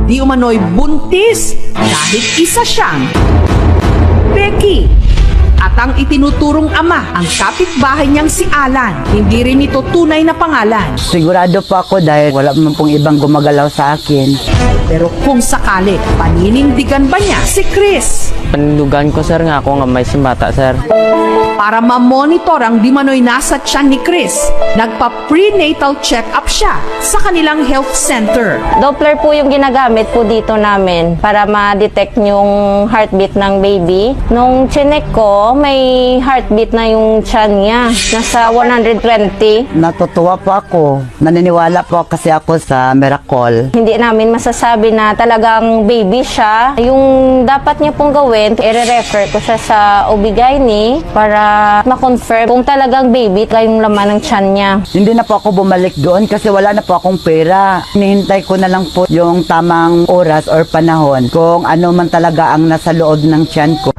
di umano'y buntis kahit isa siyang Becky. At ang itinuturong ama, ang kapitbahay niyang si Alan. Hindi rin ito tunay na pangalan. Sigurado po ako dahil wala man pong ibang gumagalaw sa akin. Pero kung sakali, paninindigan ba niya si Chris? Panindugan ko sir nga ako nga may simbata sir. Para ma-monitor ang di manoy nasa tiyan ni Chris, nagpa-prenatal check-up siya sa kanilang health center. Doppler po yung ginagamit po dito namin para ma-detect yung heartbeat ng baby. Nung chinek ko, may heartbeat na yung tiyan niya. Nasa 120. Natutuwa po ako. Naniniwala po kasi ako sa miracle. Hindi namin masasabi na talagang baby siya. Yung dapat niya pong gawin, i-refer ko siya sa OB-GYN para ma-confirm kung talagang baby yung laman ng tiyan niya. Hindi na po ako bumalik doon kasi wala na po akong pera. Hinihintay ko na lang po yung tamang oras or panahon kung ano man talaga ang nasa loob ng tiyan ko.